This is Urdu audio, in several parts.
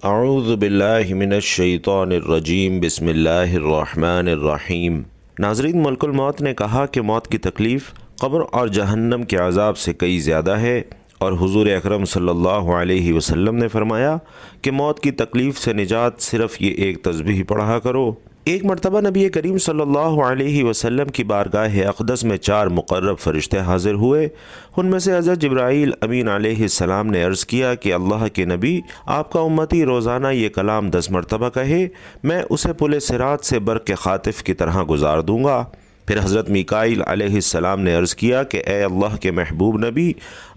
اعوذ باللہ من الشیطان الرجیم بسم اللہ الرحمن الرحیم۔ ناظرین، ملک الموت نے کہا کہ موت کی تکلیف قبر اور جہنم کے عذاب سے کئی زیادہ ہے، اور حضور اکرم صلی اللہ علیہ وسلم نے فرمایا کہ موت کی تکلیف سے نجات صرف یہ ایک تسبیح پڑھا کرو۔ ایک مرتبہ نبی کریم صلی اللہ علیہ وسلم کی بارگاہ اقدس میں 4 مقرب فرشتے حاضر ہوئے۔ ان میں سے حضرت جبرائیل امین علیہ السلام نے عرض کیا کہ اللہ کے نبی، آپ کا امتی روزانہ یہ کلام 10 مرتبہ کہے، میں اسے پل صراط سے برق خاطف کی طرح گزار دوں گا۔ پھر حضرت میکائیل علیہ السلام نے عرض کیا کہ اے اللہ کے محبوب نبی،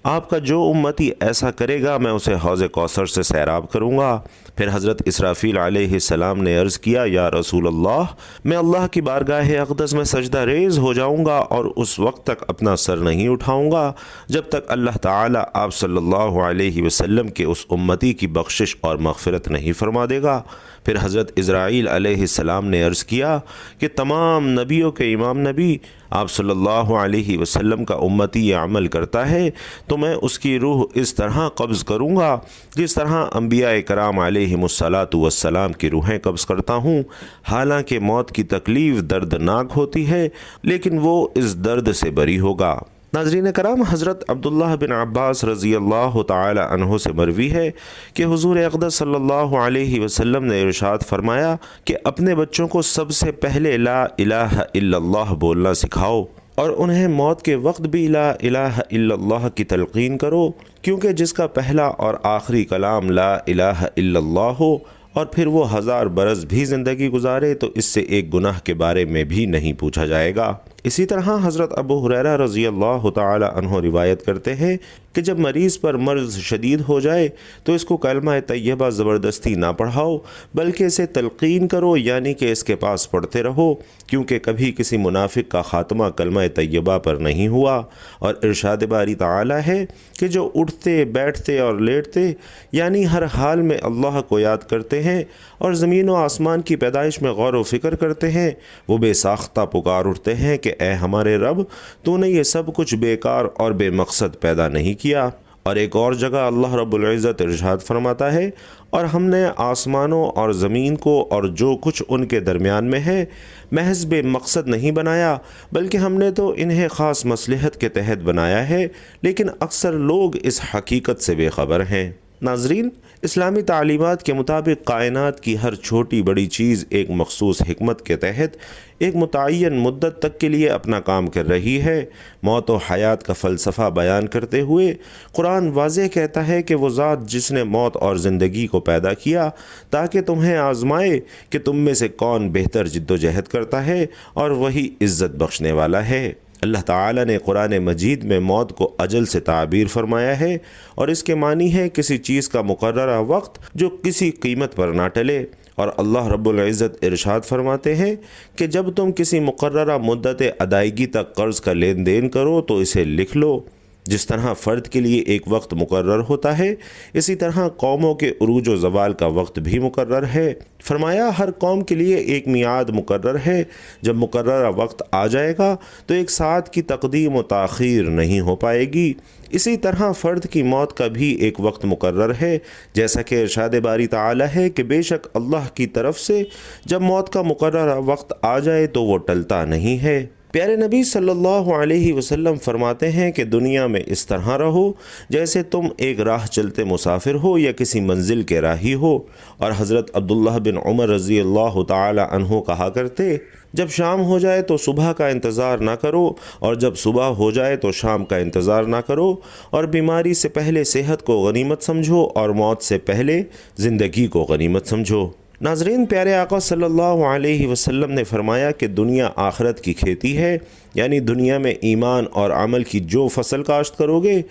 آپ کا جو امتی ایسا کرے گا میں اسے حوض کوثر سے سیراب کروں گا۔ پھر حضرت اسرافیل علیہ السلام نے عرض کیا یا رسول اللہ، میں اللہ کی بارگاہ اقدس میں سجدہ ریز ہو جاؤں گا اور اس وقت تک اپنا سر نہیں اٹھاؤں گا جب تک اللہ تعالیٰ آپ صلی اللہ علیہ وسلم کے اس امتی کی بخشش اور مغفرت نہیں فرما دے گا۔ پھر حضرت اسرائیل علیہ السلام نے عرض کیا کہ تمام نبیوں کے امام نبی آپ صلی اللہ علیہ وسلم کا امتی یہ عمل کرتا ہے تو میں اس کی روح اس طرح قبض کروں گا جس طرح انبیاء کرام علیہم الصلاۃ والسلام کی روحیں قبض کرتا ہوں۔ حالانکہ موت کی تکلیف دردناک ہوتی ہے لیکن وہ اس درد سے بری ہوگا۔ ناظرین کرام، حضرت عبداللہ بن عباس رضی اللہ تعالی عنہ سے مروی ہے کہ حضور اقدس صلی اللہ علیہ وسلم نے ارشاد فرمایا کہ اپنے بچوں کو سب سے پہلے لا الہ الا اللہ بولنا سکھاؤ، اور انہیں موت کے وقت بھی لا الہ الا اللہ کی تلقین کرو، کیونکہ جس کا پہلا اور آخری کلام لا الہ الا اللہ ہو اور پھر وہ 1000 برس بھی زندگی گزارے تو اس سے ایک گناہ کے بارے میں بھی نہیں پوچھا جائے گا۔ اسی طرح حضرت ابو ہریرہ رضی اللہ تعالی عنہ روایت کرتے ہیں کہ جب مریض پر مرض شدید ہو جائے تو اس کو کلمہ طیبہ زبردستی نہ پڑھاؤ بلکہ اسے تلقین کرو، یعنی کہ اس کے پاس پڑھتے رہو، کیونکہ کبھی کسی منافق کا خاتمہ کلمہ طیبہ پر نہیں ہوا۔ اور ارشاد باری تعالی ہے کہ جو اٹھتے بیٹھتے اور لیٹتے یعنی ہر حال میں اللہ کو یاد کرتے ہیں اور زمین و آسمان کی پیدائش میں غور و فکر کرتے ہیں، وہ بے ساختہ پکار اٹھتے ہیں کہ اے ہمارے رب، تو نے یہ سب کچھ بیکار اور بے مقصد پیدا نہیں کیا۔ اور ایک اور جگہ اللہ رب العزت ارشاد فرماتا ہے، اور ہم نے آسمانوں اور زمین کو اور جو کچھ ان کے درمیان میں ہے محض بے مقصد نہیں بنایا، بلکہ ہم نے تو انہیں خاص مصلحت کے تحت بنایا ہے، لیکن اکثر لوگ اس حقیقت سے بے خبر ہیں۔ ناظرین، اسلامی تعلیمات کے مطابق کائنات کی ہر چھوٹی بڑی چیز ایک مخصوص حکمت کے تحت ایک متعین مدت تک کے لیے اپنا کام کر رہی ہے۔ موت و حیات کا فلسفہ بیان کرتے ہوئے قرآن واضح کہتا ہے کہ وہ ذات جس نے موت اور زندگی کو پیدا کیا تاکہ تمہیں آزمائے کہ تم میں سے کون بہتر جد و جہد کرتا ہے، اور وہی عزت بخشنے والا ہے۔ اللہ تعالیٰ نے قرآن مجید میں موت کو اجل سے تعبیر فرمایا ہے، اور اس کے معنی ہے کسی چیز کا مقررہ وقت جو کسی قیمت پر نہ ٹلے۔ اور اللہ رب العزت ارشاد فرماتے ہیں کہ جب تم کسی مقررہ مدت ادائیگی تک قرض کا لین دین کرو تو اسے لکھ لو۔ جس طرح فرد کے لیے ایک وقت مقرر ہوتا ہے، اسی طرح قوموں کے عروج و زوال کا وقت بھی مقرر ہے۔ فرمایا ہر قوم کے لیے ایک میعاد مقرر ہے، جب مقررہ وقت آ جائے گا تو ایک ساتھ کی تقدیم و تاخیر نہیں ہو پائے گی۔ اسی طرح فرد کی موت کا بھی ایک وقت مقرر ہے، جیسا کہ ارشاد باری تعالی ہے کہ بے شک اللہ کی طرف سے جب موت کا مقررہ وقت آ جائے تو وہ ٹلتا نہیں ہے۔ پیارے نبی صلی اللہ علیہ وسلم فرماتے ہیں کہ دنیا میں اس طرح رہو جیسے تم ایک راہ چلتے مسافر ہو یا کسی منزل کے راہی ہو۔ اور حضرت عبداللہ بن عمر رضی اللہ تعالی عنہ کہا کرتے، جب شام ہو جائے تو صبح کا انتظار نہ کرو، اور جب صبح ہو جائے تو شام کا انتظار نہ کرو، اور بیماری سے پہلے صحت کو غنیمت سمجھو اور موت سے پہلے زندگی کو غنیمت سمجھو۔ ناظرین، پیارے آقا صلی اللہ علیہ وسلم نے فرمایا کہ دنیا آخرت کی کھیتی ہے، یعنی دنیا میں ایمان اور عمل کی جو فصل کاشت کرو گے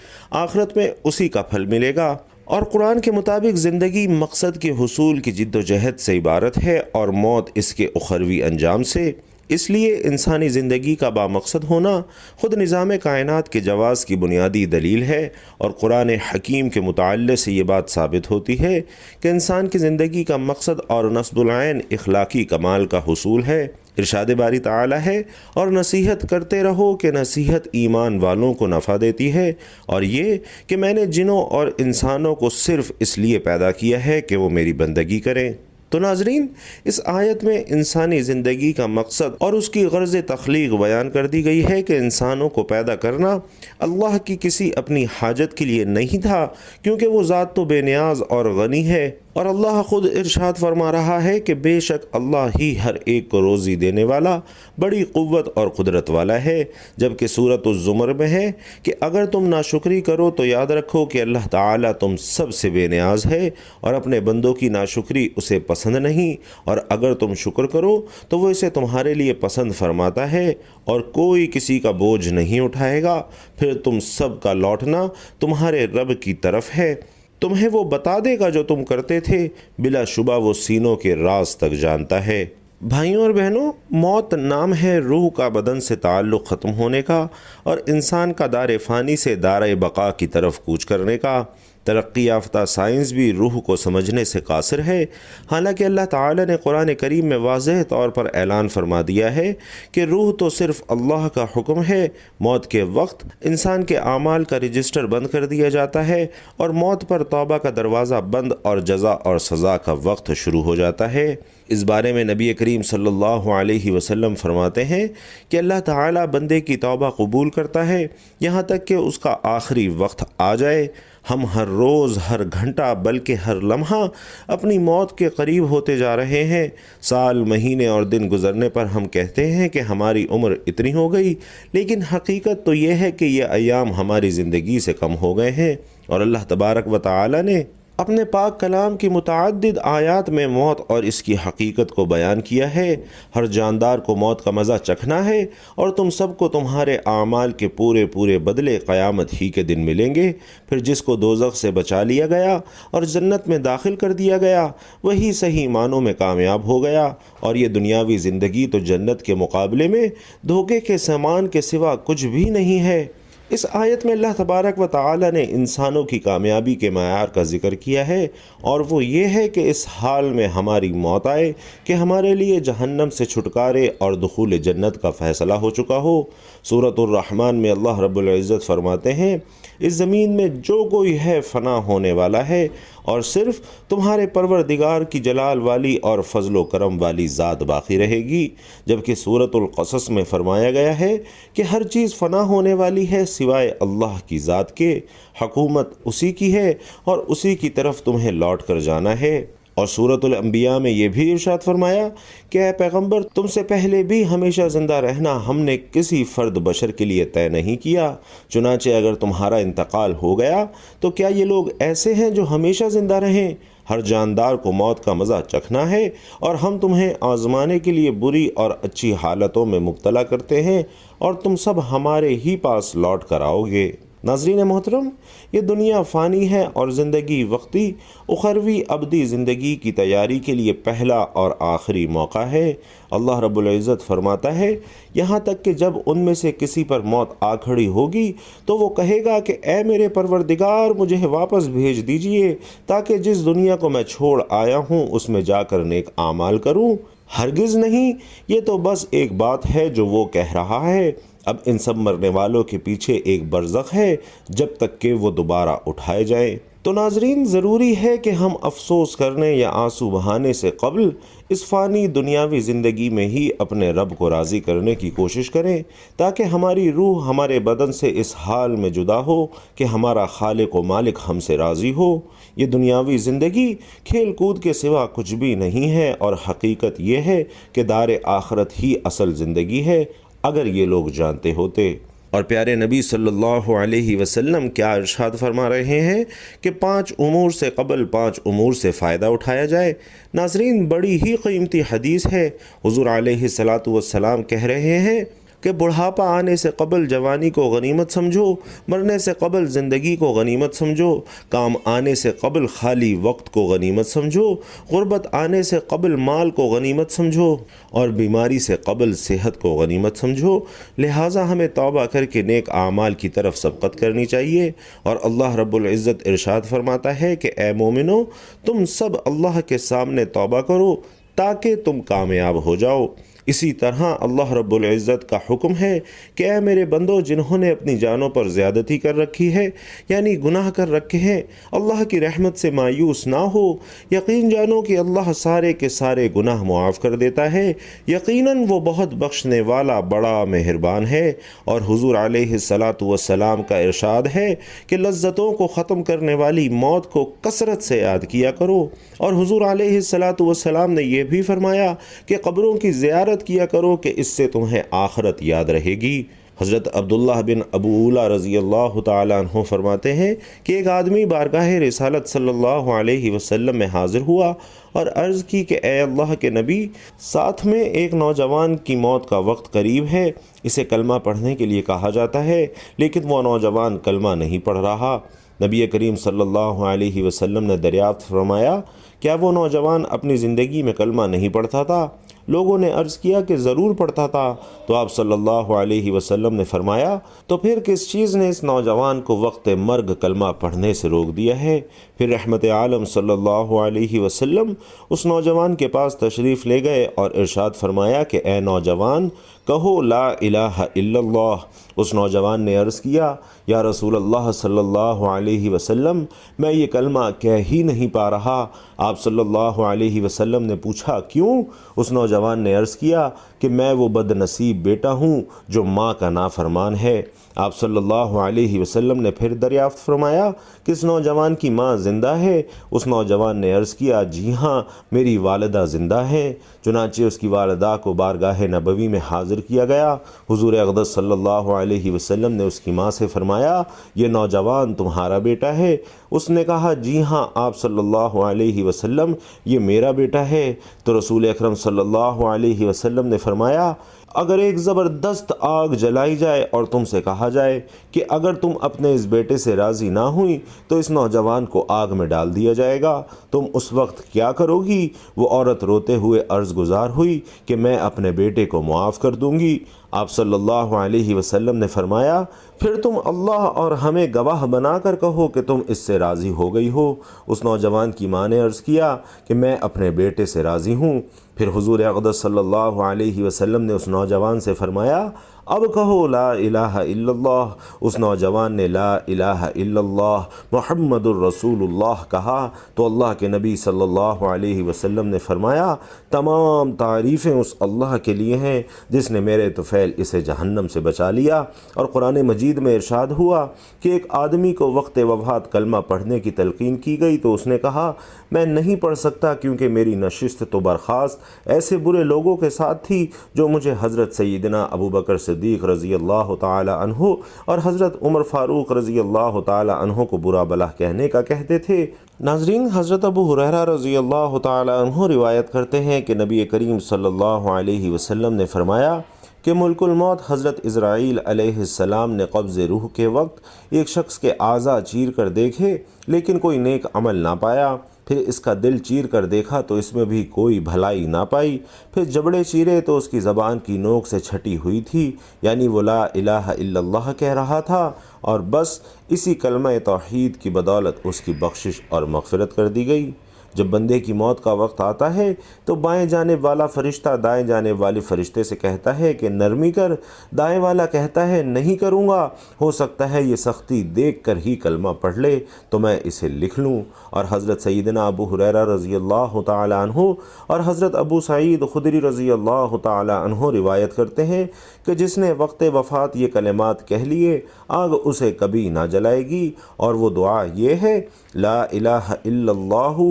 آخرت میں اسی کا پھل ملے گا۔ اور قرآن کے مطابق زندگی مقصد کے حصول کی جد و جہد سے عبارت ہے اور موت اس کے اخروی انجام سے۔ اس لیے انسانی زندگی کا بامقصد ہونا خود نظام کائنات کے جواز کی بنیادی دلیل ہے، اور قرآن حکیم کے مطالعے سے یہ بات ثابت ہوتی ہے کہ انسان کی زندگی کا مقصد اور نصب العین اخلاقی کمال کا حصول ہے۔ ارشاد باری تعالی ہے، اور نصیحت کرتے رہو کہ نصیحت ایمان والوں کو نفع دیتی ہے، اور یہ کہ میں نے جنوں اور انسانوں کو صرف اس لیے پیدا کیا ہے کہ وہ میری بندگی کریں۔ تو ناظرین، اس آیت میں انسانی زندگی کا مقصد اور اس کی غرض تخلیق بیان کر دی گئی ہے کہ انسانوں کو پیدا کرنا اللہ کی کسی اپنی حاجت کے لیے نہیں تھا، کیونکہ وہ ذات تو بے نیاز اور غنی ہے، اور اللہ خود ارشاد فرما رہا ہے کہ بے شک اللہ ہی ہر ایک کو روزی دینے والا، بڑی قوت اور قدرت والا ہے۔ جبکہ سورۃ الزمر میں ہے کہ اگر تم ناشکری کرو تو یاد رکھو کہ اللہ تعالیٰ تم سب سے بے نیاز ہے، اور اپنے بندوں کی ناشکری اسے پسند نہیں، اور اگر تم شکر کرو تو وہ اسے تمہارے لیے پسند فرماتا ہے، اور کوئی کسی کا بوجھ نہیں اٹھائے گا، پھر تم سب کا لوٹنا تمہارے رب کی طرف ہے، تمہیں وہ بتا دے گا جو تم کرتے تھے، بلا شبہ وہ سینوں کے راز تک جانتا ہے۔ بھائیوں اور بہنوں، موت نام ہے روح کا بدن سے تعلق ختم ہونے کا، اور انسان کا دار فانی سے دار بقا کی طرف کوچ کرنے کا۔ ترقی یافتہ سائنس بھی روح کو سمجھنے سے قاصر ہے، حالانکہ اللہ تعالی نے قرآن کریم میں واضح طور پر اعلان فرما دیا ہے کہ روح تو صرف اللہ کا حکم ہے۔ موت کے وقت انسان کے اعمال کا رجسٹر بند کر دیا جاتا ہے، اور موت پر توبہ کا دروازہ بند اور جزا اور سزا کا وقت شروع ہو جاتا ہے۔ اس بارے میں نبی کریم صلی اللہ علیہ وسلم فرماتے ہیں کہ اللہ تعالی بندے کی توبہ قبول کرتا ہے یہاں تک کہ اس کا آخری وقت آ جائے۔ ہم ہر روز، ہر گھنٹہ، بلکہ ہر لمحہ اپنی موت کے قریب ہوتے جا رہے ہیں۔ سال، مہینے اور دن گزرنے پر ہم کہتے ہیں کہ ہماری عمر اتنی ہو گئی، لیکن حقیقت تو یہ ہے کہ یہ ایام ہماری زندگی سے کم ہو گئے ہیں، اور اللہ تبارک و تعالی نے اپنے پاک کلام کی متعدد آیات میں موت اور اس کی حقیقت کو بیان کیا ہے۔ ہر جاندار کو موت کا مزہ چکھنا ہے، اور تم سب کو تمہارے اعمال کے پورے بدلے قیامت ہی کے دن ملیں گے۔ پھر جس کو دوزخ سے بچا لیا گیا اور جنت میں داخل کر دیا گیا، وہی صحیح معنوں میں کامیاب ہو گیا، اور یہ دنیاوی زندگی تو جنت کے مقابلے میں دھوکے کے سامان کے سوا کچھ بھی نہیں ہے۔ اس آیت میں اللہ تبارک و تعالی نے انسانوں کی کامیابی کے معیار کا ذکر کیا ہے، اور وہ یہ ہے کہ اس حال میں ہماری موت آئے کہ ہمارے لیے جہنم سے چھٹکارے اور دخول جنت کا فیصلہ ہو چکا ہو۔ سورۃ الرحمن میں اللہ رب العزت فرماتے ہیں، اس زمین میں جو کوئی ہے فنا ہونے والا ہے، اور صرف تمہارے پروردگار کی جلال والی اور فضل و کرم والی ذات باقی رہے گی۔ جبکہ سورۃ القصص میں فرمایا گیا ہے کہ ہر چیز فنا ہونے والی ہے سوائے اللہ کی ذات کے، حکومت اسی کی ہے اور اسی کی طرف تمہیں لوٹ کر جانا ہے۔ اور سورۃ الانبیاء میں یہ بھی ارشاد فرمایا کہ اے پیغمبر، تم سے پہلے بھی ہمیشہ زندہ رہنا ہم نے کسی فرد بشر کے لیے طے نہیں کیا، چنانچہ اگر تمہارا انتقال ہو گیا تو کیا یہ لوگ ایسے ہیں جو ہمیشہ زندہ رہیں؟ ہر جاندار کو موت کا مزہ چکھنا ہے، اور ہم تمہیں آزمانے کے لیے بری اور اچھی حالتوں میں مبتلا کرتے ہیں، اور تم سب ہمارے ہی پاس لوٹ کر آؤ گے۔ ناظرین محترم، یہ دنیا فانی ہے اور زندگی وقتی، اخروی ابدی زندگی کی تیاری کے لیے پہلا اور آخری موقع ہے۔ اللہ رب العزت فرماتا ہے، یہاں تک کہ جب ان میں سے کسی پر موت آ کھڑی ہوگی تو وہ کہے گا کہ اے میرے پروردگار، مجھے واپس بھیج دیجئے تاکہ جس دنیا کو میں چھوڑ آیا ہوں اس میں جا کر نیک اعمال کروں۔ ہرگز نہیں، یہ تو بس ایک بات ہے جو وہ کہہ رہا ہے۔ اب ان سب مرنے والوں کے پیچھے ایک برزخ ہے جب تک کہ وہ دوبارہ اٹھائے جائیں۔ تو ناظرین، ضروری ہے کہ ہم افسوس کرنے یا آنسو بہانے سے قبل اس فانی دنیاوی زندگی میں ہی اپنے رب کو راضی کرنے کی کوشش کریں، تاکہ ہماری روح ہمارے بدن سے اس حال میں جدا ہو کہ ہمارا خالق و مالک ہم سے راضی ہو۔ یہ دنیاوی زندگی کھیل کود کے سوا کچھ بھی نہیں ہے، اور حقیقت یہ ہے کہ دار آخرت ہی اصل زندگی ہے، اگر یہ لوگ جانتے ہوتے۔ اور پیارے نبی صلی اللہ علیہ وسلم کیا ارشاد فرما رہے ہیں کہ 5 امور سے قبل 5 امور سے فائدہ اٹھایا جائے۔ ناظرین، بڑی ہی قیمتی حدیث ہے۔ حضور علیہ الصلاۃ والسلام کہہ رہے ہیں، کہ بڑھاپا آنے سے قبل جوانی کو غنیمت سمجھو، مرنے سے قبل زندگی کو غنیمت سمجھو، کام آنے سے قبل خالی وقت کو غنیمت سمجھو، غربت آنے سے قبل مال کو غنیمت سمجھو، اور بیماری سے قبل صحت کو غنیمت سمجھو۔ لہٰذا ہمیں توبہ کر کے نیک اعمال کی طرف سبقت کرنی چاہیے۔ اور اللہ رب العزت ارشاد فرماتا ہے کہ اے مومنو، تم سب اللہ کے سامنے توبہ کرو تاکہ تم کامیاب ہو جاؤ۔ اسی طرح اللہ رب العزت کا حکم ہے کہ اے میرے بندو، جنہوں نے اپنی جانوں پر زیادتی کر رکھی ہے، یعنی گناہ کر رکھے ہیں، اللہ کی رحمت سے مایوس نہ ہو، یقین جانو کہ اللہ سارے کے سارے گناہ معاف کر دیتا ہے، یقیناً وہ بہت بخشنے والا بڑا مہربان ہے۔ اور حضور علیہ الصلاۃ والسلام کا ارشاد ہے کہ لذتوں کو ختم کرنے والی موت کو کثرت سے یاد کیا کرو۔ اور حضور علیہ الصلاۃ والسلام نے یہ بھی فرمایا کہ قبروں کی زیارت کیا کرو کہ اس سے تمہیں آخرت یاد رہے گی۔ حضرت عبداللہ بن ابو اولیٰ رضی اللہ تعالیٰ عنہ فرماتے ہیں کہ ایک آدمی بارگاہ رسالت صلی اللہ علیہ وسلم میں حاضر ہوا اور عرض کی کہ اے اللہ کے نبی، ساتھ میں ایک نوجوان کی موت کا وقت قریب ہے، اسے کلمہ پڑھنے کے لیے کہا جاتا ہے لیکن وہ نوجوان کلمہ نہیں پڑھ رہا۔ نبی کریم صلی اللہ علیہ وسلم نے دریافت فرمایا، کیا وہ نوجوان اپنی زندگی میں کلمہ نہیں پڑھتا تھا؟ لوگوں نے عرض کیا کہ ضرور پڑھتا تھا۔ تو آپ صلی اللہ علیہ وسلم نے فرمایا، تو پھر کس چیز نے اس نوجوان کو وقت مرگ کلمہ پڑھنے سے روک دیا ہے؟ پھر رحمت عالم صلی اللہ علیہ وسلم اس نوجوان کے پاس تشریف لے گئے اور ارشاد فرمایا کہ اے نوجوان، کہو لا الہ الا اللہ۔ اس نوجوان نے عرض کیا، یا رسول اللہ صلی اللہ علیہ وسلم، میں یہ کلمہ کہہ ہی نہیں پا رہا۔ آپ صلی اللہ علیہ وسلم نے پوچھا، کیوں؟ اس نوجوان نے عرض کیا کہ میں وہ بد نصیب بیٹا ہوں جو ماں کا نافرمان ہے۔ آپ صلی اللہ علیہ وسلم نے پھر دریافت فرمایا کہ اس نوجوان کی ماں زندہ ہے؟ اس نوجوان نے عرض کیا، جی ہاں، میری والدہ زندہ ہے۔ چنانچہ اس کی والدہ کو بارگاہ نبوی میں حاضر کیا گیا۔ حضور اقدس صلی اللہ علیہ وسلم نے اس کی ماں سے فرمایا، یہ نوجوان تمہارا بیٹا ہے؟ اس نے کہا، جی ہاں آپ صلی اللہ علیہ وسلم، یہ میرا بیٹا ہے۔ تو رسول اکرم صلی اللہ علیہ وسلم نے فرمایا، اگر ایک زبردست آگ جلائی جائے اور تم سے کہا جائے کہ اگر تم اپنے اس بیٹے سے راضی نہ ہوئی تو اس نوجوان کو آگ میں ڈال دیا جائے گا، تم اس وقت کیا کرو گی؟ وہ عورت روتے ہوئے عرض گزار ہوئی کہ میں اپنے بیٹے کو معاف کر دوں گی۔ آپ صلی اللہ علیہ وسلم نے فرمایا، پھر تم اللہ اور ہمیں گواہ بنا کر کہو کہ تم اس سے راضی ہو گئی ہو۔ اس نوجوان کی ماں نے عرض کیا کہ میں اپنے بیٹے سے راضی ہوں۔ پھر حضور اقدس صلی اللہ علیہ وسلم نے اس نوجوان سے فرمایا، اب کہو لا الہ الا اللہ۔ اس نوجوان نے لا الہ الا اللہ محمد الرسول اللہ کہا تو اللہ کے نبی صلی اللہ علیہ وسلم نے فرمایا، تمام تعریفیں اس اللہ کے لیے ہیں جس نے میرے طفیل اسے جہنم سے بچا لیا۔ اور قرآن مجید میں ارشاد ہوا کہ ایک آدمی کو وقت وفات کلمہ پڑھنے کی تلقین کی گئی تو اس نے کہا، میں نہیں پڑھ سکتا کیونکہ میری نشست تو برخاست ایسے برے لوگوں کے ساتھ تھی جو مجھے حضرت سیدنا ابو بکر صدیق رضی اللہ تعالی عنہ اور حضرت عمر فاروق رضی اللہ تعالی عنہ کو برا بلا کہنے کا کہتے تھے۔ ناظرین، حضرت ابو ہریرہ رضی اللہ تعالی عنہ روایت کرتے ہیں کہ نبی کریم صلی اللہ علیہ وسلم نے فرمایا کہ ملک الموت حضرت اسرائیل علیہ السلام نے قبض روح کے وقت ایک شخص کے اعضاء چیر کر دیکھے لیکن کوئی نیک عمل نہ پایا۔ پھر اس کا دل چیر کر دیکھا تو اس میں بھی کوئی بھلائی نہ پائی۔ پھر جبڑے چیرے تو اس کی زبان کی نوک سے چھٹی ہوئی تھی، یعنی وہ لا الہ الا اللہ کہہ رہا تھا، اور بس اسی کلمہ توحید کی بدولت اس کی بخشش اور مغفرت کر دی گئی۔ جب بندے کی موت کا وقت آتا ہے تو بائیں جانب والا فرشتہ دائیں جانب والے فرشتے سے کہتا ہے کہ نرمی کر، دائیں والا کہتا ہے نہیں کروں گا، ہو سکتا ہے یہ سختی دیکھ کر ہی کلمہ پڑھ لے تو میں اسے لکھ لوں۔ اور حضرت سیدنا ابو ہریرہ رضی اللہ تعالی عنہ اور حضرت ابو سعید خدری رضی اللہ تعالی عنہ روایت کرتے ہیں کہ جس نے وقت وفات یہ کلمات کہہ لیے آگ اسے کبھی نہ جلائے گی، اور وہ دعا یہ ہے، لا الہ الا اللہ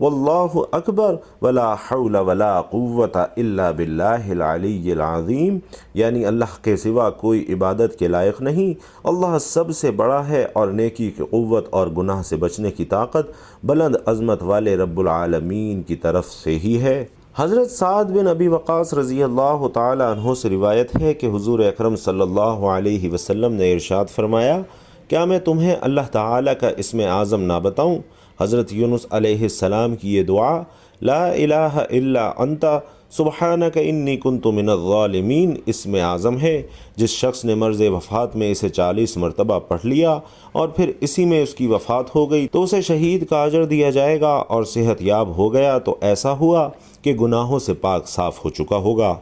واللہ اکبر ولا حول ولا قوت الا باللہ العلی العظیم، یعنی اللہ کے سوا کوئی عبادت کے لائق نہیں، اللہ سب سے بڑا ہے اور نیکی کی قوت اور گناہ سے بچنے کی طاقت بلند عظمت والے رب العالمین کی طرف سے ہی ہے۔ حضرت سعد بن ابی وقاص رضی اللہ تعالی عنہ سے روایت ہے کہ حضور اکرم صلی اللہ علیہ وسلم نے ارشاد فرمایا، کیا میں تمہیں اللہ تعالی کا اسم اعظم نہ بتاؤں؟ حضرت یونس علیہ السلام کی یہ دعا لا الہ الا انت سبحانک انی کنت من الظالمین اسم اعظم ہے۔ جس شخص نے مرض وفات میں اسے 40 مرتبہ پڑھ لیا اور پھر اسی میں اس کی وفات ہو گئی تو اسے شہید کا اجر دیا جائے گا، اور صحت یاب ہو گیا تو ایسا ہوا کہ گناہوں سے پاک صاف ہو چکا ہوگا۔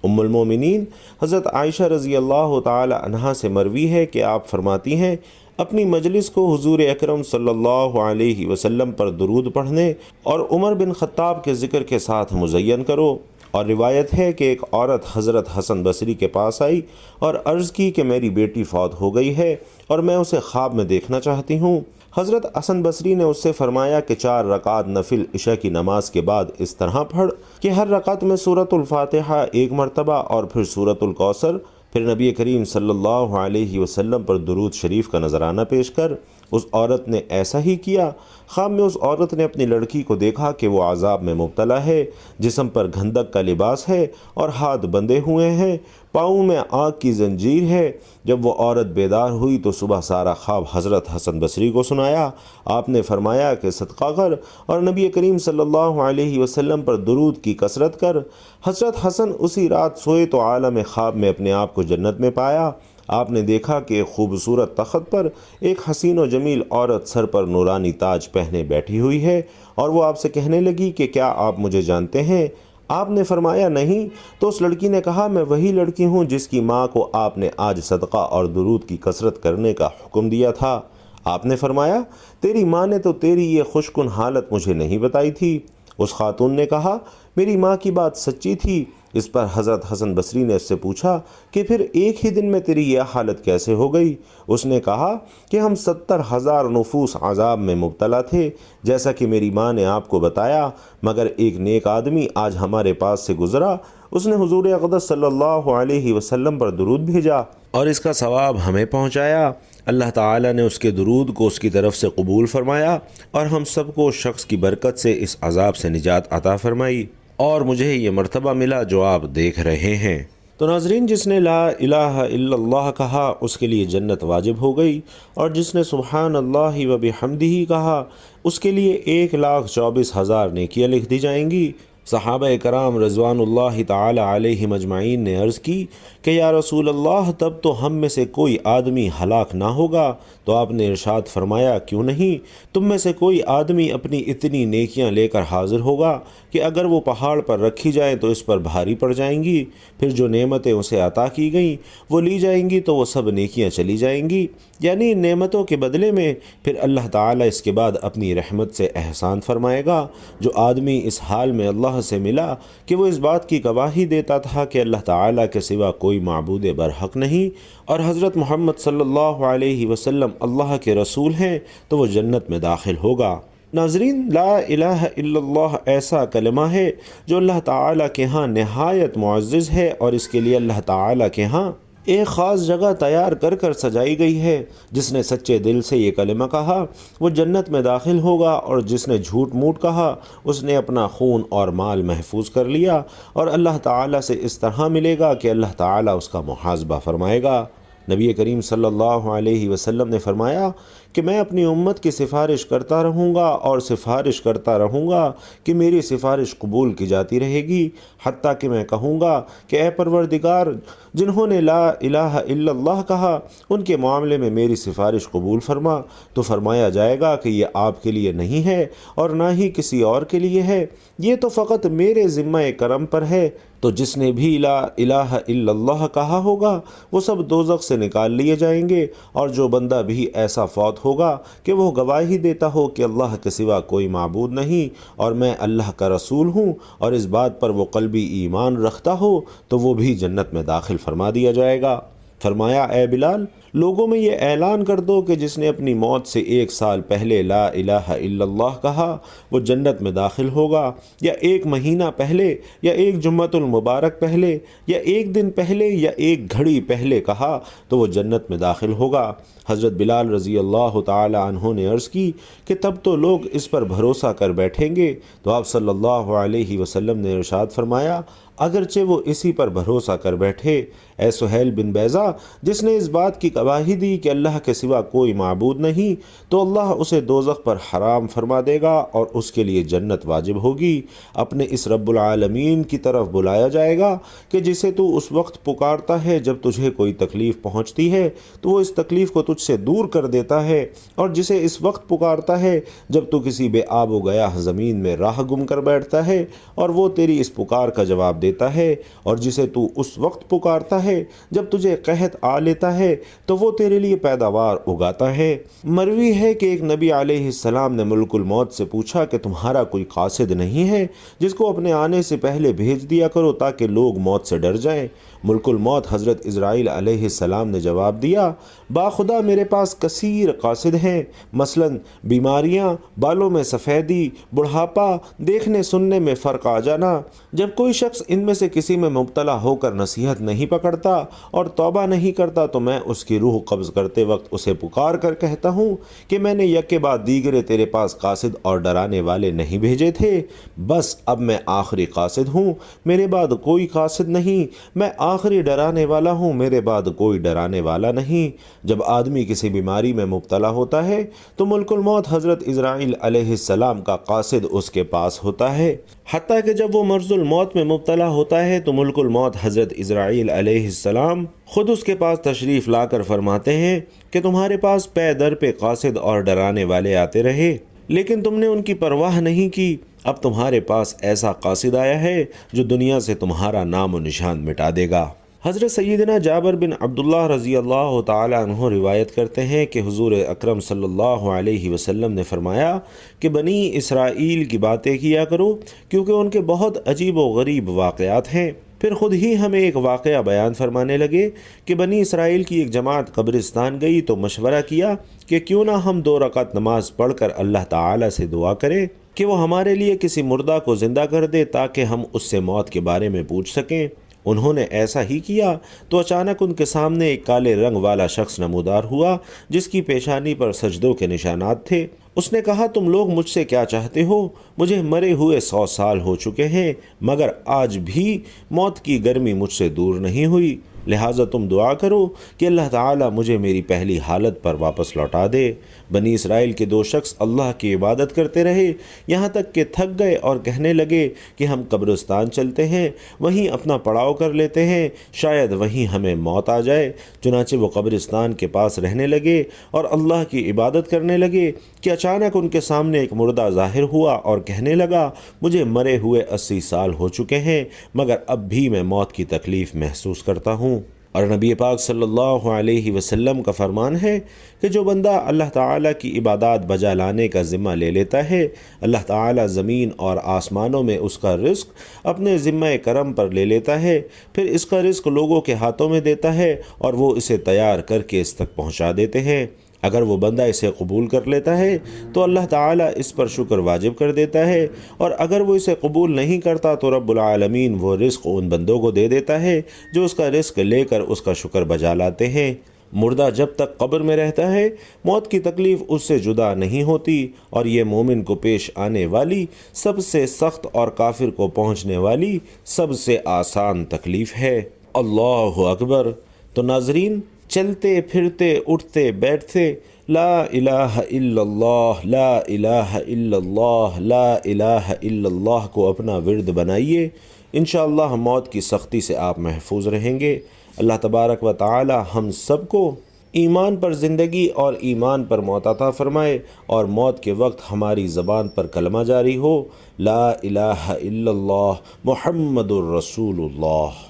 ام المومنین حضرت عائشہ رضی اللہ تعالی عنہا سے مروی ہے کہ آپ فرماتی ہیں، اپنی مجلس کو حضور اکرم صلی اللہ علیہ وسلم پر درود پڑھنے اور عمر بن خطاب کے ذکر کے ساتھ مزین کرو۔ اور روایت ہے کہ ایک عورت حضرت حسن بصری کے پاس آئی اور عرض کی کہ میری بیٹی فوت ہو گئی ہے اور میں اسے خواب میں دیکھنا چاہتی ہوں۔ حضرت حسن بصری نے اس سے فرمایا کہ 4 رکعت نفل عشاء کی نماز کے بعد اس طرح پڑھ کہ ہر رکعت میں سورۃ الفاتحہ 1 مرتبہ اور پھر سورۃ الکوثر، پھر نبی کریم صلی اللہ علیہ وسلم پر درود شریف کا نذرانہ پیش کر۔ اس عورت نے ایسا ہی کیا۔ خواب میں اس عورت نے اپنی لڑکی کو دیکھا کہ وہ عذاب میں مبتلا ہے، جسم پر گھندک کا لباس ہے اور ہاتھ بندھے ہوئے ہیں، پاؤں میں آگ کی زنجیر ہے۔ جب وہ عورت بیدار ہوئی تو صبح سارا خواب حضرت حسن بصری کو سنایا۔ آپ نے فرمایا کہ صدقہ کر اور نبی کریم صلی اللہ علیہ وسلم پر درود کی کثرت کر۔ حضرت حسن اسی رات سوئے تو عالم خواب میں اپنے آپ کو جنت میں پایا۔ آپ نے دیکھا کہ ایک خوبصورت تخت پر ایک حسین و جمیل عورت سر پر نورانی تاج پہنے بیٹھی ہوئی ہے، اور وہ آپ سے کہنے لگی کہ کیا آپ مجھے جانتے ہیں؟ آپ نے فرمایا نہیں۔ تو اس لڑکی نے کہا، میں وہی لڑکی ہوں جس کی ماں کو آپ نے آج صدقہ اور درود کی کثرت کرنے کا حکم دیا تھا۔ آپ نے فرمایا، تیری ماں نے تو تیری یہ خوش کن حالت مجھے نہیں بتائی تھی۔ اس خاتون نے کہا، میری ماں کی بات سچی تھی۔ اس پر حضرت حسن بصری نے اس سے پوچھا کہ پھر ایک ہی دن میں تیری یہ حالت کیسے ہو گئی؟ اس نے کہا کہ ہم 70,000 نفوس عذاب میں مبتلا تھے، جیسا کہ میری ماں نے آپ کو بتایا، مگر ایک نیک آدمی آج ہمارے پاس سے گزرا، اس نے حضور اقدس صلی اللہ علیہ وسلم پر درود بھیجا اور اس کا ثواب ہمیں پہنچایا۔ اللہ تعالیٰ نے اس کے درود کو اس کی طرف سے قبول فرمایا اور ہم سب کو اس شخص کی برکت سے اس عذاب سے نجات عطا فرمائی، اور مجھے یہ مرتبہ ملا جو آپ دیکھ رہے ہیں۔ تو ناظرین، جس نے لا الہ الا اللہ کہا اس کے لیے جنت واجب ہو گئی، اور جس نے سبحان اللہ و بحمدہ کہا اس کے لیے 1,24,000 نیکیاں لکھ دی جائیں گی۔ صحابہ کرام رضوان اللہ تعالی علیہم اجمعین نے عرض کی کہ یا رسول اللہ، تب تو ہم میں سے کوئی آدمی ہلاک نہ ہوگا؟ تو آپ نے ارشاد فرمایا، کیوں نہیں؟ تم میں سے کوئی آدمی اپنی اتنی نیکیاں لے کر حاضر ہوگا کہ اگر وہ پہاڑ پر رکھی جائیں تو اس پر بھاری پڑ جائیں گی، پھر جو نعمتیں اسے عطا کی گئیں وہ لی جائیں گی تو وہ سب نیکیاں چلی جائیں گی، یعنی ان نعمتوں کے بدلے میں پھر اللہ تعالیٰ اس کے بعد اپنی رحمت سے احسان فرمائے گا۔ جو آدمی اس حال میں اللہ سے ملا کہ وہ اس بات کی گواہی دیتا تھا کہ اللہ تعالیٰ کے سوا کوئی معبود برحق نہیں اور حضرت محمد صلی اللہ علیہ وسلم اللہ کے رسول ہیں، تو وہ جنت میں داخل ہوگا۔ ناظرین، لا الہ الا اللہ ایسا کلمہ ہے جو اللہ تعالیٰ کے ہاں نہایت معزز ہے، اور اس کے لیے اللہ تعالیٰ کے ہاں ایک خاص جگہ تیار کر کر سجائی گئی ہے۔ جس نے سچے دل سے یہ کلمہ کہا وہ جنت میں داخل ہوگا، اور جس نے جھوٹ موٹ کہا اس نے اپنا خون اور مال محفوظ کر لیا، اور اللہ تعالیٰ سے اس طرح ملے گا کہ اللہ تعالیٰ اس کا محاسبہ فرمائے گا۔ نبی کریم صلی اللہ علیہ وسلم نے فرمایا کہ میں اپنی امت کی سفارش کرتا رہوں گا اور سفارش کرتا رہوں گا کہ میری سفارش قبول کی جاتی رہے گی، حتیٰ کہ میں کہوں گا کہ اے پروردگار، جنہوں نے لا الہ الا اللہ کہا ان کے معاملے میں میری سفارش قبول فرما، تو فرمایا جائے گا کہ یہ آپ کے لیے نہیں ہے اور نہ ہی کسی اور کے لیے ہے، یہ تو فقط میرے ذمہ کرم پر ہے۔ تو جس نے بھی لا الہ الا اللہ کہا ہوگا وہ سب دوزخ سے نکال لیے جائیں گے، اور جو بندہ بھی ایسا فوت ہوگا کہ وہ گواہی دیتا ہو کہ اللہ کے سوا کوئی معبود نہیں اور میں اللہ کا رسول ہوں، اور اس بات پر وہ قلبی ایمان رکھتا ہو، تو وہ بھی جنت میں داخل فرما دیا جائے گا۔ فرمایا، اے بلال، لوگوں میں یہ اعلان کر دو کہ جس نے اپنی موت سے 1 سال پہلے لا الہ الا اللہ کہا وہ جنت میں داخل ہوگا، یا 1 مہینہ پہلے، یا 1 جمعۃ المبارک پہلے، یا 1 دن پہلے، یا 1 گھڑی پہلے کہا تو وہ جنت میں داخل ہوگا۔ حضرت بلال رضی اللہ تعالی عنہ نے عرض کی کہ تب تو لوگ اس پر بھروسہ کر بیٹھیں گے، تو آپ صلی اللہ علیہ وسلم نے ارشاد فرمایا اگرچہ وہ اسی پر بھروسہ کر بیٹھے، اے سہیل بن بیضہ جس نے اس بات کی گواہی دی کہ اللہ کے سوا کوئی معبود نہیں، تو اللہ اسے دوزخ پر حرام فرما دے گا اور اس کے لیے جنت واجب ہوگی۔ اپنے اس رب العالمین کی طرف بلایا جائے گا کہ جسے تو اس وقت پکارتا ہے جب تجھے کوئی تکلیف پہنچتی ہے تو وہ اس تکلیف کو تجھ سے دور کر دیتا ہے، اور جسے اس وقت پکارتا ہے جب تو کسی بے آب و گیاہ زمین میں راہ گم کر بیٹھتا ہے اور وہ تیری اس پکار کا جواب دیتا ہے، اور جسے تو اس وقت پکارتا ہے جب تجھے قحط آ لیتا ہے تو وہ تیرے لیے پیداوار اگاتا ہے۔ مروی ہے کہ ایک نبی علیہ السلام نے ملک الموت سے پوچھا کہ تمہارا کوئی قاصد نہیں ہے جس کو اپنے آنے سے پہلے بھیج دیا کرو تاکہ لوگ موت سے ڈر جائیں؟ ملک الموت حضرت اسرائیل علیہ السلام نے جواب دیا باخدا میرے پاس کثیر قاصد ہیں، مثلا بیماریاں، بالوں میں سفیدی، بڑھاپا، دیکھنے سننے میں فرق آ جانا۔ جب کوئی شخص ان میں سے کسی میں مبتلا ہو کر نصیحت نہیں پکڑتا اور توبہ نہیں کرتا تو میں اس کی روح قبض کرتے وقت اسے پکار کر کہتا ہوں کہ میں نے یک کے بعد دیگرے تیرے پاس قاصد اور ڈرانے والے نہیں بھیجے تھے، بس اب میں آخری قاصد ہوں، میرے بعد کوئی قاصد نہیں، میں آخری ڈرانے والا ہوں، میرے بعد کوئی ڈرانے والا نہیں۔ جب آدمی کسی بیماری میں مبتلا ہوتا ہے تو ملک الموت حضرت اسرائیل علیہ السلام کا قاصد اس کے پاس ہوتا ہے، حتیٰ کہ جب وہ مرض الموت میں مبتلا ہوتا ہے تو ملک الموت حضرت اسرائیل علیہ السلام خود اس کے پاس تشریف لا کر فرماتے ہیں کہ تمہارے پاس پے در پہ قاصد اور ڈرانے والے آتے رہے لیکن تم نے ان کی پرواہ نہیں کی، اب تمہارے پاس ایسا قاصد آیا ہے جو دنیا سے تمہارا نام و نشان مٹا دے گا۔ حضرت سیدنا جابر بن عبداللہ رضی اللہ تعالی عنہ روایت کرتے ہیں کہ حضور اکرم صلی اللہ علیہ وسلم نے فرمایا کہ بنی اسرائیل کی باتیں کیا کرو کیونکہ ان کے بہت عجیب و غریب واقعات ہیں۔ پھر خود ہی ہمیں ایک واقعہ بیان فرمانے لگے کہ بنی اسرائیل کی ایک جماعت قبرستان گئی تو مشورہ کیا کہ کیوں نہ ہم 2 رکعت نماز پڑھ کر اللہ تعالی سے دعا کریں کہ وہ ہمارے لیے کسی مردہ کو زندہ کر دے تاکہ ہم اس سے موت کے بارے میں پوچھ سکیں۔ انہوں نے ایسا ہی کیا تو اچانک ان کے سامنے ایک کالے رنگ والا شخص نمودار ہوا جس کی پیشانی پر سجدوں کے نشانات تھے۔ اس نے کہا تم لوگ مجھ سے کیا چاہتے ہو؟ مجھے مرے ہوئے 100 سال ہو چکے ہیں مگر آج بھی موت کی گرمی مجھ سے دور نہیں ہوئی، لہٰذا تم دعا کرو کہ اللہ تعالیٰ مجھے میری پہلی حالت پر واپس لوٹا دے۔ بنی اسرائیل کے 2 شخص اللہ کی عبادت کرتے رہے یہاں تک کہ تھک گئے اور کہنے لگے کہ ہم قبرستان چلتے ہیں، وہیں اپنا پڑاؤ کر لیتے ہیں، شاید وہیں ہمیں موت آ جائے۔ چنانچہ وہ قبرستان کے پاس رہنے لگے اور اللہ کی عبادت کرنے لگے کہ اچانک ان کے سامنے ایک مردہ ظاہر ہوا اور کہنے لگا مجھے مرے ہوئے 80 سال ہو چکے ہیں مگر اب بھی میں موت کی تکلیف محسوس کرتا ہوں۔ اور نبی پاک صلی اللہ علیہ وسلم کا فرمان ہے کہ جو بندہ اللہ تعالیٰ کی عبادات بجا لانے کا ذمہ لے لیتا ہے اللہ تعالیٰ زمین اور آسمانوں میں اس کا رزق اپنے ذمہ کرم پر لے لیتا ہے، پھر اس کا رزق لوگوں کے ہاتھوں میں دیتا ہے اور وہ اسے تیار کر کے اس تک پہنچا دیتے ہیں۔ اگر وہ بندہ اسے قبول کر لیتا ہے تو اللہ تعالیٰ اس پر شکر واجب کر دیتا ہے، اور اگر وہ اسے قبول نہیں کرتا تو رب العالمین وہ رزق ان بندوں کو دے دیتا ہے جو اس کا رزق لے کر اس کا شکر بجا لاتے ہیں۔ مردہ جب تک قبر میں رہتا ہے موت کی تکلیف اس سے جدا نہیں ہوتی، اور یہ مومن کو پیش آنے والی سب سے سخت اور کافر کو پہنچنے والی سب سے آسان تکلیف ہے۔ اللہ اکبر۔ تو ناظرین، چلتے پھرتے اٹھتے بیٹھتے لا الہ الا اللہ، لا الہ الا اللہ، لا الہ الا اللہ کو اپنا ورد بنائیے، انشاءاللہ موت کی سختی سے آپ محفوظ رہیں گے۔ اللہ تبارک و تعالی ہم سب کو ایمان پر زندگی اور ایمان پر موت عطا فرمائے، اور موت کے وقت ہماری زبان پر کلمہ جاری ہو لا الہ الا اللہ محمد الرسول اللہ۔